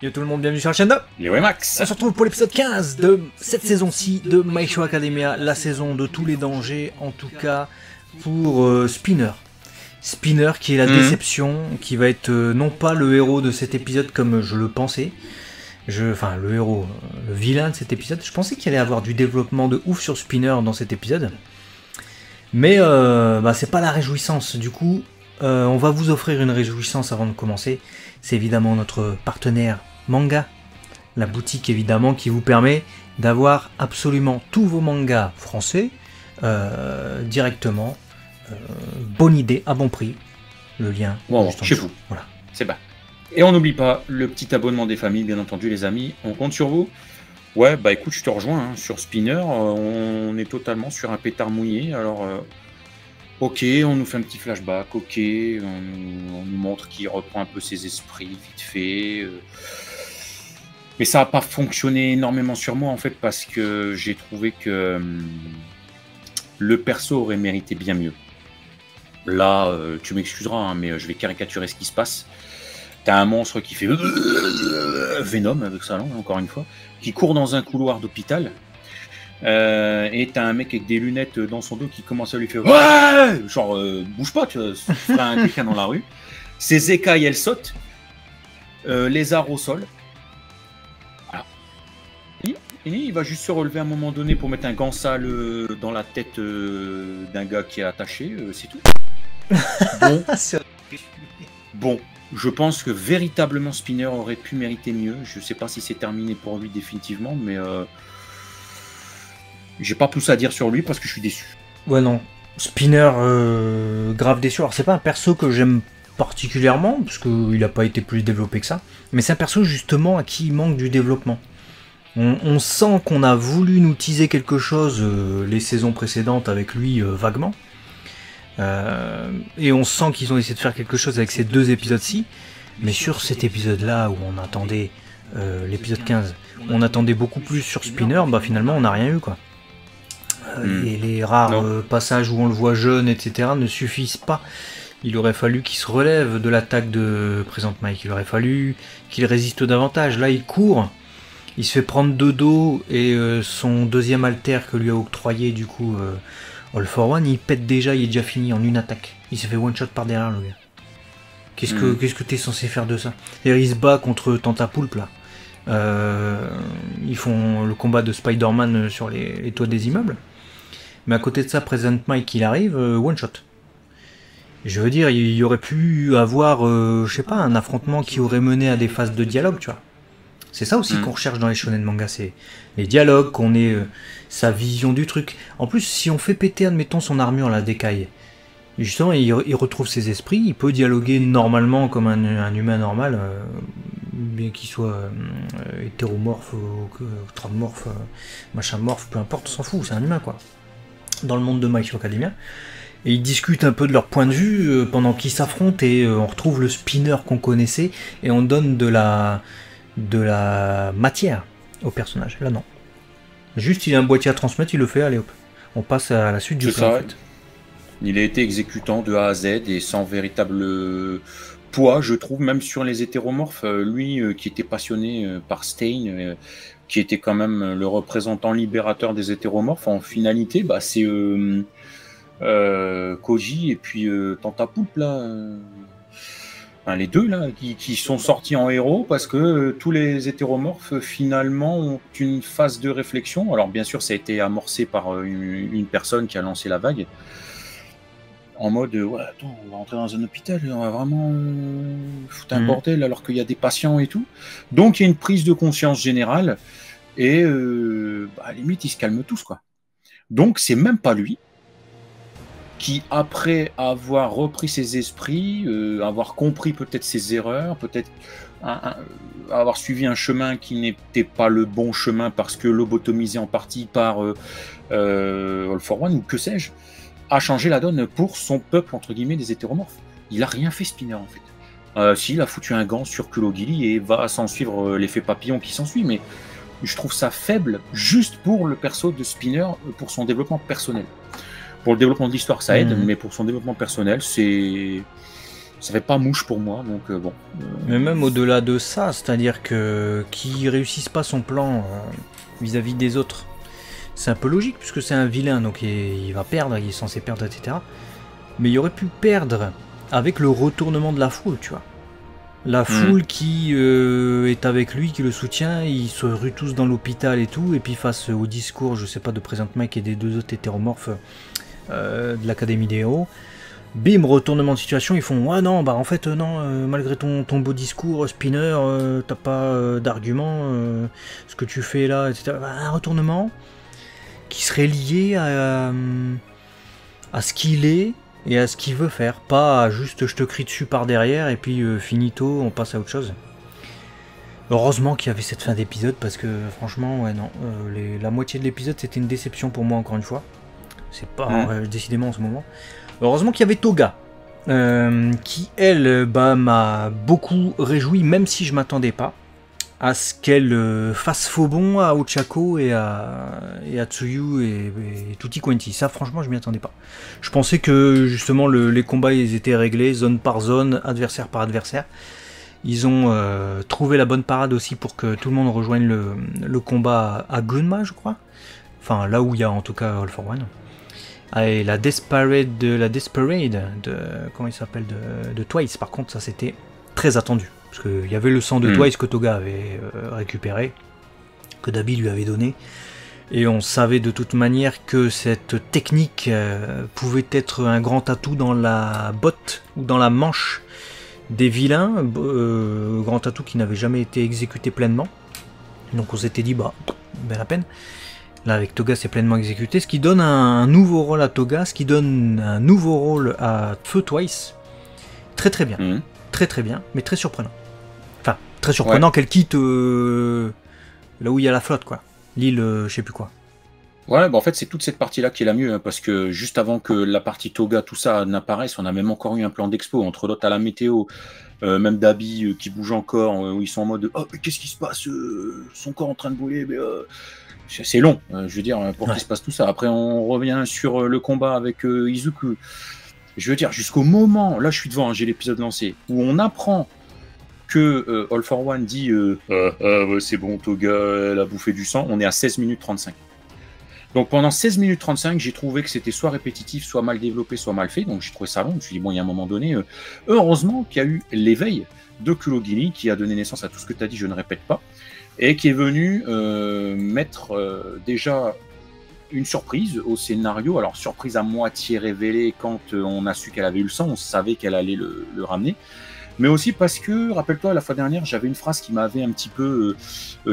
Yo tout le monde, bienvenue sur la chaîne de Léo et Max. On se retrouve pour l'épisode 15 de cette saison-ci de My Hero Academia, la saison de tous les dangers, en tout cas pour Spinner. Spinner qui est la déception, qui va être non pas le héros de cet épisode comme je le pensais, enfin le héros, le vilain de cet épisode. Je pensais qu'il allait avoir du développement de ouf sur Spinner dans cet épisode, mais c'est pas la réjouissance. Du coup, on va vous offrir une réjouissance avant de commencer. C'est évidemment notre partenaire Manga, la boutique évidemment qui vous permet d'avoir absolument tous vos mangas français directement. Bonne idée, à bon prix. Le lien chez vous. Voilà. C'est bas. Et on n'oublie pas le petit abonnement des familles, bien entendu, les amis. On compte sur vous. Ouais, bah écoute, je te rejoins hein, sur Spinner. On est totalement sur un pétard mouillé. Alors, ok, on nous fait un petit flashback. Ok, on nous montre qu'il reprend un peu ses esprits vite fait. Mais ça n'a pas fonctionné énormément sur moi en fait parce que j'ai trouvé que le perso aurait mérité bien mieux. Là, tu m'excuseras, hein, mais je vais caricaturer ce qui se passe. T'as un monstre qui fait Venom avec sa langue, encore une fois, qui court dans un couloir d'hôpital. Et t'as un mec avec des lunettes dans son dos qui commence à lui faire ouais, genre bouge pas, tu feras un quelqu'un dans la rue. Ses écailles elles sautent, lézard au sol. Et il va juste se relever à un moment donné pour mettre un gant sale dans la tête d'un gars qui est attaché, c'est tout. Bon, je pense que véritablement Spinner aurait pu mériter mieux. Je sais pas si c'est terminé pour lui définitivement, mais j'ai pas plus à dire sur lui parce que je suis déçu. Ouais non, Spinner grave déçu. Alors c'est pas un perso que j'aime particulièrement parce qu'il a pas été plus développé que ça, mais c'est un perso justement à qui il manque du développement. On sent qu'on a voulu nous teaser quelque chose les saisons précédentes avec lui vaguement. Et on sent qu'ils ont essayé de faire quelque chose avec ces deux épisodes-ci. Mais sur cet épisode-là où on attendait l'épisode 15, on attendait beaucoup plus sur Spinner, bah finalement on n'a rien eu quoi. Et les rares passages où on le voit jeune, etc. ne suffisent pas. Il aurait fallu qu'il se relève de l'attaque de Present Mike. Il aurait fallu qu'il résiste davantage. Là il court. Il se fait prendre de dos et son deuxième alter que lui a octroyé du coup All for One, il pète déjà, il est déjà fini en une attaque. Il s'est fait one shot par derrière le gars. Qu'est-ce que t'es censé faire de ça? Et il se bat contre Tentapoulpe là. Ils font le combat de Spider-Man sur les toits des immeubles. Mais à côté de ça, Present Mike il arrive, one shot. Je veux dire, il y aurait pu avoir, je sais pas, un affrontement qui aurait mené à des phases de dialogue, tu vois. C'est ça aussi qu'on recherche dans les shonen manga, c'est les dialogues, qu'on ait sa vision du truc. En plus, si on fait péter, admettons, son armure, la décaille, justement, il retrouve ses esprits, il peut dialoguer normalement comme un humain normal, bien qu'il soit hétéromorphe, tramorphe, machin morphe, peu importe, on s'en fout, c'est un humain, quoi. Dans le monde de My Hero Academia. Et ils discutent un peu de leur point de vue pendant qu'ils s'affrontent, et on retrouve le Spinner qu'on connaissait, et on donne de la matière au personnage. Là non. Juste il a un boîtier à transmettre, il le fait, allez hop. On passe à la suite du plan en fait. Il a été exécutant de A à Z et sans véritable poids, je trouve, même sur les hétéromorphes. Lui qui était passionné par Stein, qui était quand même le représentant libérateur des hétéromorphes, en finalité, bah, c'est Koji et puis Tentapoulpe là. Enfin, les deux là qui sont sortis en héros parce que tous les hétéromorphes finalement ont une phase de réflexion. Alors bien sûr ça a été amorcé par une personne qui a lancé la vague en mode ouais attends on va rentrer dans un hôpital on va vraiment foutre un bordel alors qu'il y a des patients et tout. Donc il y a une prise de conscience générale et à la limite ils se calment tous quoi. Donc c'est même pas lui qui, après avoir repris ses esprits, avoir compris peut-être ses erreurs, peut-être avoir suivi un chemin qui n'était pas le bon chemin parce que lobotomisé en partie par All for One ou que sais-je, a changé la donne pour son peuple, entre guillemets, des hétéromorphes. Il a rien fait, Spinner, en fait. S'il a foutu un gant sur Kulogili et va s'en suivre l'effet papillon qui s'ensuit, mais je trouve ça faible juste pour le perso de Spinner, pour son développement personnel. Pour le développement de l'histoire, ça aide, mais pour son développement personnel, c'est ça fait pas mouche pour moi, donc bon. Mais même au-delà de ça, c'est-à-dire que qui réussisse pas son plan vis-à-vis des autres, c'est un peu logique puisque c'est un vilain, donc il va perdre, il est censé perdre, etc. Mais il aurait pu perdre avec le retournement de la foule, tu vois. La foule qui est avec lui, qui le soutient, ils se ruent tous dans l'hôpital et tout, et puis face au discours, je sais pas, de Present Mike et des deux autres hétéromorphes de l'Académie des héros, bim, retournement de situation, ils font « Ah non, bah en fait, non, malgré ton beau discours, Spinner, t'as pas d'argument, ce que tu fais là, etc. » Un retournement qui serait lié à ce qu'il est, et à ce qu'il veut faire, pas juste je te crie dessus par derrière et puis finito, on passe à autre chose. Heureusement qu'il y avait cette fin d'épisode parce que franchement, ouais, non, la moitié de l'épisode c'était une déception pour moi encore une fois. C'est pas décidément en ce moment. Heureusement qu'il y avait Toga, qui elle m'a beaucoup réjoui, même si je m'attendais pas à ce qu'elle fasse faux bond à Ochako et à Tsuyu et Tutti Quanti. Ça, franchement, je m'y attendais pas. Je pensais que, justement, les combats, ils étaient réglés, zone par zone, adversaire par adversaire. Ils ont trouvé la bonne parade aussi pour que tout le monde rejoigne le combat à Gunma, je crois. Enfin, là où il y a, en tout cas, All for One. Et la Desperate de comment il s'appelle, de Twice, par contre, ça, c'était très attendu. Parce qu'il y avait le sang de Twice que Toga avait récupéré, que Dabi lui avait donné, et on savait de toute manière que cette technique pouvait être un grand atout dans la botte ou dans la manche des vilains, grand atout qui n'avait jamais été exécuté pleinement. Donc on s'était dit, bah, ben la peine. Là avec Toga c'est pleinement exécuté, ce qui donne un nouveau rôle à Toga, ce qui donne un nouveau rôle à Feu Twice. Très très bien. Très très bien, mais très surprenant. Enfin, très surprenant qu'elle quitte là où il y a la flotte, quoi. L'île, je sais plus quoi. Ouais, bah en fait, c'est toute cette partie-là qui est la mieux, hein, parce que juste avant que la partie Toga, tout ça n'apparaisse, on a même encore eu un plan d'expo, entre l'autre à la météo, même Dabi qui bouge encore, où ils sont en mode « Oh, qu'est-ce qui se passe son corps en train de brûler, mais c'est long, je veux dire, pour qu'il se passe tout ça. Après, on revient sur le combat avec Izuku. Je veux dire, jusqu'au moment, là je suis devant, hein, j'ai l'épisode lancé, où on apprend que All for One dit c'est bon, Toga, elle a bouffé du sang, on est à 16 minutes 35. Donc pendant 16 minutes 35, j'ai trouvé que c'était soit répétitif, soit mal développé, soit mal fait, donc j'ai trouvé ça long, je me suis dit, bon, il y a un moment donné, heureusement qu'il y a eu l'éveil de Kurogiri, qui a donné naissance à tout ce que tu as dit, je ne répète pas, et qui est venu mettre déjà une surprise au scénario, alors surprise à moitié révélée quand on a su qu'elle avait eu le sang, on savait qu'elle allait le ramener, mais aussi parce que, rappelle-toi, la fois dernière, j'avais une phrase qui m'avait un petit peu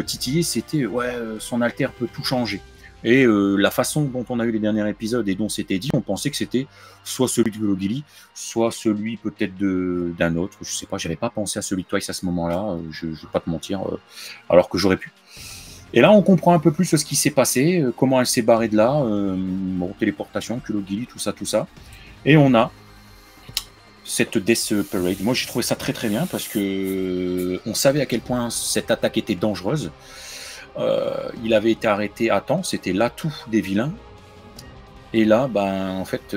titillé, c'était « ouais, son alter peut tout changer ». Et la façon dont on a eu les derniers épisodes et dont c'était dit, on pensait que c'était soit celui de Kurogiri, soit celui peut-être d'un autre, je sais pas, j'avais pas pensé à celui de Twice à ce moment-là, je vais pas te mentir, alors que j'aurais pu. Et là, on comprend un peu plus ce qui s'est passé, comment elle s'est barrée de là, bon, téléportation, Kurogiri, tout ça. Et on a cette Death Parade. Moi, j'ai trouvé ça très très bien parce que on savait à quel point cette attaque était dangereuse. Il avait été arrêté à temps, c'était l'atout des vilains. Et là, ben, en fait,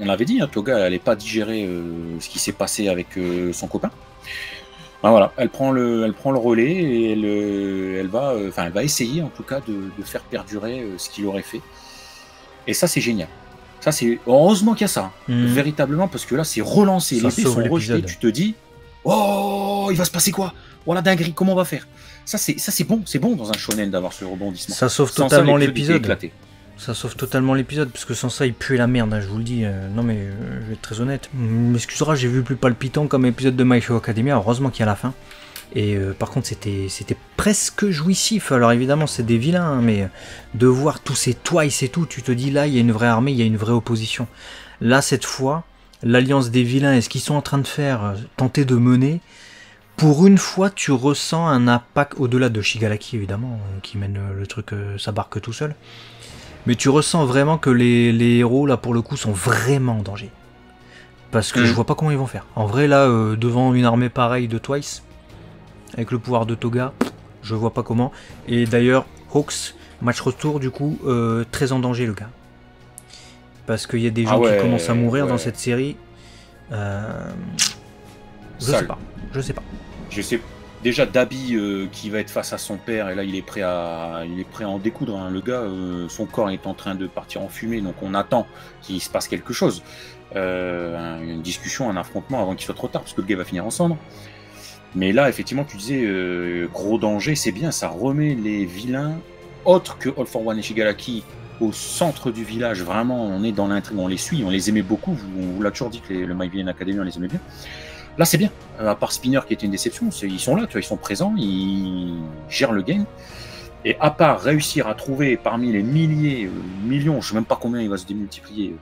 on l'avait dit, hein, Toga, elle n'allait pas digérer ce qui s'est passé avec son copain. Ben voilà, elle prend le relais et elle va essayer en tout cas de faire perdurer ce qu'il aurait fait. Et ça, c'est génial. Ça, c'est heureusement qu'il y a ça, véritablement, parce que là, c'est relancé. Les dés sont rejetés, tu te dis, oh, il va se passer quoi? Oh la dinguerie, comment on va faire? Ça, c'est bon dans un shonen d'avoir ce rebondissement. Ça sauve totalement l'épisode. Ça sauve totalement l'épisode, parce que sans ça, il pue la merde, hein, je vous le dis. Non, mais je vais être très honnête. M'excusera, j'ai vu plus palpitant comme épisode de My Hero Academia. Heureusement qu'il y a la fin. Et par contre, c'était presque jouissif. Alors évidemment, c'est des vilains, hein, mais de voir tous ces Twice et tout, tu te dis là, il y a une vraie armée, il y a une vraie opposition. Là, cette fois, l'alliance des vilains et ce qu'ils sont en train de faire, tenter de mener, pour une fois, tu ressens un impact, au-delà de Shigaraki, évidemment, qui mène le truc, sa barque tout seul. Mais tu ressens vraiment que les héros, là, pour le coup, sont vraiment en danger. Parce que je vois pas comment ils vont faire. En vrai, là, devant une armée pareille de Twice, avec le pouvoir de Toga, je vois pas comment. Et d'ailleurs, Hawks, match retour, du coup, très en danger, le gars. Parce qu'il y a des gens qui commencent à mourir dans cette série. Je sais pas. Je sais déjà Dabi qui va être face à son père et là il est prêt à en découdre. Hein. Le gars, son corps est en train de partir en fumée, donc on attend qu'il se passe quelque chose, une discussion, un affrontement avant qu'il soit trop tard parce que le gars va finir en cendres. Mais là effectivement tu disais gros danger, c'est bien, ça remet les vilains autres que All for One et Shigaraki au centre du village. Vraiment, on est dans l'intrigue, on les suit, on les aimait beaucoup. On vous l'a toujours dit que le My Villain Academy, on les aimait bien. Là, c'est bien. À part Spinner qui était une déception, ils sont là, tu vois, ils sont présents, ils gèrent le game. Et à part réussir à trouver parmi les milliers, millions, je ne sais même pas combien il va se démultiplier,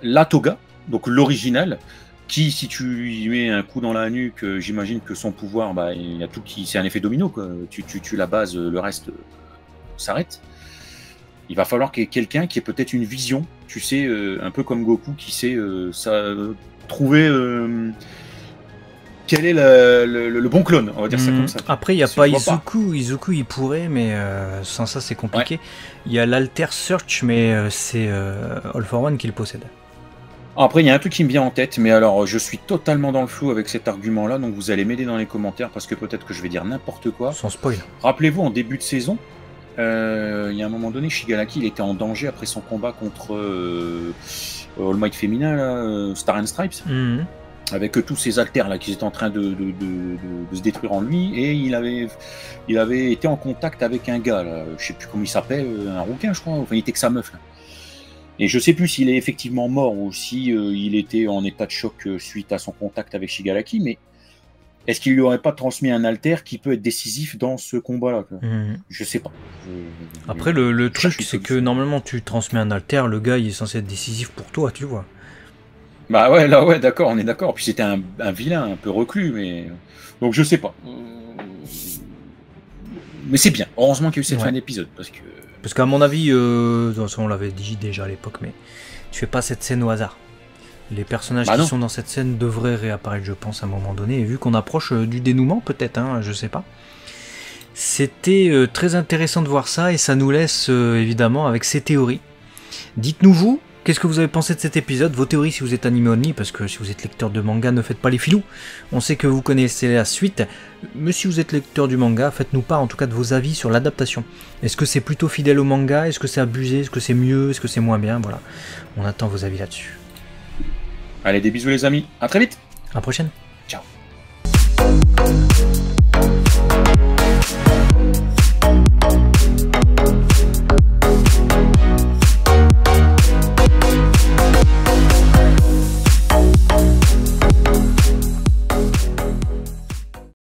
la Toga, donc l'original, qui, si tu lui mets un coup dans la nuque, j'imagine que son pouvoir, il y a tout c'est un effet domino, quoi. Tu tues la base, le reste s'arrête. Il va falloir qu'il y ait quelqu'un qui ait peut-être une vision, tu sais, un peu comme Goku, qui sait trouver quel est le bon clone, on va dire ça comme ça. Après, il n'y a pas Izuku. Izuku, il pourrait, mais sans ça, c'est compliqué. Il y a l'Alter Search, mais c'est All for One qui le possède. Après, il y a un truc qui me vient en tête, mais alors, je suis totalement dans le flou avec cet argument-là, donc vous allez m'aider dans les commentaires, parce que peut-être que je vais dire n'importe quoi. Sans spoil. Rappelez-vous, en début de saison, il y a un moment donné, Shigaraki, il était en danger après son combat contre All Might féminin, là, Star and Stripes, avec tous ces alters là qui étaient en train de se détruire en lui, et il avait été en contact avec un gars, là, je sais plus comment il s'appelle, un rouquin je crois, enfin il était que sa meuf là. Et je sais plus s'il est effectivement mort ou si il était en état de choc suite à son contact avec Shigaraki, mais est-ce qu'il lui aurait pas transmis un alter qui peut être décisif dans ce combat-là? Je sais pas. Après, le truc, c'est que normalement, tu transmets un alter, le gars, il est censé être décisif pour toi, tu vois. Bah ouais, là, ouais, d'accord, on est d'accord. Puis c'était un vilain, un peu reclus, mais... Donc je sais pas. Mais c'est bien. Heureusement qu'il y a eu cette fin d'épisode, Parce qu'à mon avis, on l'avait dit déjà à l'époque, mais tu fais pas cette scène au hasard. Les personnages qui sont dans cette scène devraient réapparaître, je pense, à un moment donné. Et vu qu'on approche du dénouement, peut-être, hein, je sais pas. C'était très intéressant de voir ça, et ça nous laisse évidemment avec ces théories. Dites-nous vous, qu'est-ce que vous avez pensé de cet épisode, vos théories si vous êtes anime only, parce que si vous êtes lecteur de manga, ne faites pas les filous. On sait que vous connaissez la suite, mais si vous êtes lecteur du manga, faites-nous part en tout cas de vos avis sur l'adaptation. Est-ce que c'est plutôt fidèle au manga? Est-ce que c'est abusé? Est-ce que c'est mieux? Est-ce que c'est moins bien? Voilà, on attend vos avis là-dessus. Allez, des bisous les amis, à très vite. À la prochaine.